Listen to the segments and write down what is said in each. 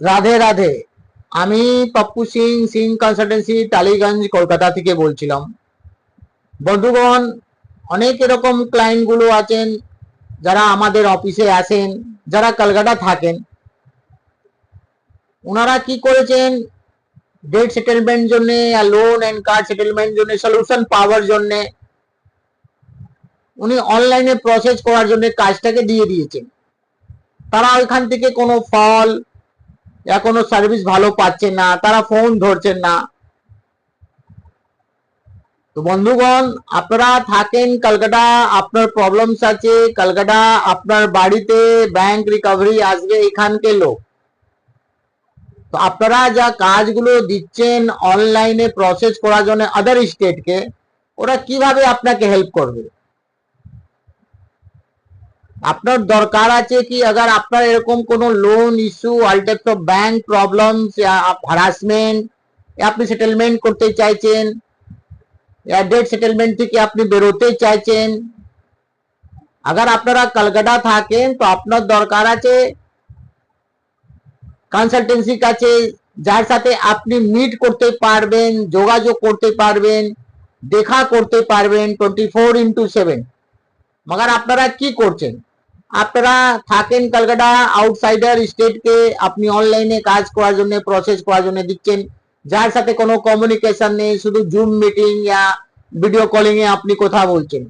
রাধে রাধে। আমি পপ্পু সিং, সিং কনসালটেন্সি, টালিগঞ্জ, কলকাতা থেকে বলছিলাম। বন্ধুগণ, অনেক এরকম ক্লায়েন্ট গুলো আছেন যারা আমাদের অফিসে আসেন, যারা কলকাতা থাকেন। ওনারা কি করেছেন, ডেট সেটেলমেন্ট জন্য, লোন এন্ড কার্ড সেটেলমেন্ট জন্য সলিউশন পাওয়ার জন্য উনি অনলাইনে প্রসেস করার জন্য কাজটাকে দিয়ে দিয়েছেন। তারা ওইখান থেকে কোনো ফল কোনো সার্ভিস ভালো পাচ্ছেন না, তারা ফোন ধরছেন না। তো বন্ধুগণ, আপনারা থাকেন কলকাতা, আপনার প্রবলেমস আছে কলকাতা, আপনার বাড়িতে ব্যাংক রিকভারি আসবে এখানকে লোক। তো আপনারা যা কাজগুলো দিচ্ছেন অনলাইনে প্রসেস করার জন্য আদার স্টেটকে, ওরা কিভাবে আপনাকে হেল্প করবে? আপনার দরকার আছে কি, अगर আপনার এরকম কোনো loan issue, all types of bank problems, harassment, আপনি সেটেলমেন্ট করতে চাইছেন, ডেট সেটেলমেন্ট থেকে আপনি বেরোতে চাইছেন, अगर আপনারা কলকাতা থাকেন তো আপনার দরকার আছে কনসালটেন্সি কাছে, যার সাথে আপনি মিট করতে পারবেন, যোগাযোগ করতে পারবেন, দেখা করতে পারবেন 24x7। মগর আপনারা কি করছেন, আপনারা থাকেন কলকাতা, আউটসাইডার স্টেটকে আপনি অনলাইনে কাজ করার জন্য, প্রসেস করার জন্য দিচ্ছেন, যার সাথে কোনো কমিউনিকেশন নেই, শুধু জুম মিটিং या ভিডিও কলিং এ আপনি কথা বলছেন।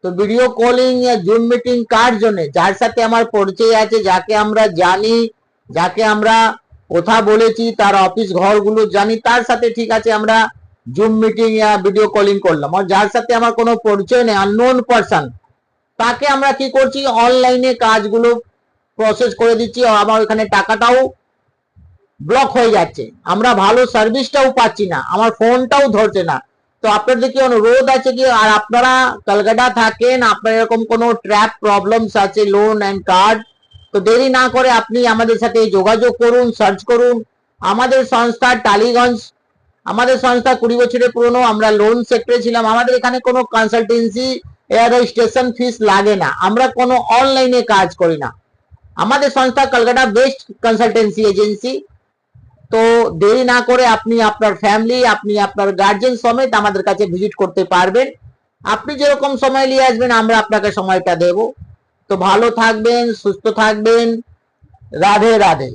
তো ভিডিও কলিং या জুম মিটিং কার জন্য? যার সাথে আমার পরিচয় আছে, যাকে আমরা জানি, যাকে আমরা কথা বলেছি, তার অফিস ঘরগুলো জানি, তার সাথে ঠিক আছে আমরা জুম মিটিং या ভিডিও কলিং করলাম। আর যার সাথে আমার কোনো পরিচয় নেই, আননোন পারসন, তাকে আমরা কি করছি, অনলাইনে কাজগুলো প্রসেস করে দিচ্ছি, আর আমার এখানে টাকাটাও ব্লক হয়ে যাচ্ছে, আমরা ভালো সার্ভিসটাও পাচ্ছি না, আমার ফোনটাও ধরছে না। তো আপনাদের কি অনুরোধ আছে কি, আর আপনারা কলকাতা থাকেন, আপনার এরকম কোনো ট্র্যাপ প্রবলেমস আছে লোন এন্ড কার্ড, তো দেরি না করে আপনি আমাদের সাথে যোগাযোগ করুন, সার্চ করুন। আমাদের সংস্থা টালিগঞ্জ, আমাদের সংস্থা 20 বছরের পুরনো, আমরা লোন সেক্টরে ছিলাম। আমাদের এখানে কোনো কনসালটেন্সি রেজিস্ট্রেশন ফিস লাগে না, আমরা কোনো অনলাইনে কাজ করি না। আমাদের সংস্থা কলকাতা বেস্ট কনসালটেন্সি এজেন্সি। তো দেরি না করে আপনি আপনার ফ্যামিলি, আপনি আপনার গার্জেন সমেত আমাদের কাছে ভিজিট করতে পারবেন। আপনি যেরকম সময় নিয়ে আসবেন আমরা আপনাকে সময়টা দেব। তো ভালো থাকবেন, সুস্থ থাকবেন। রাধে রাধে।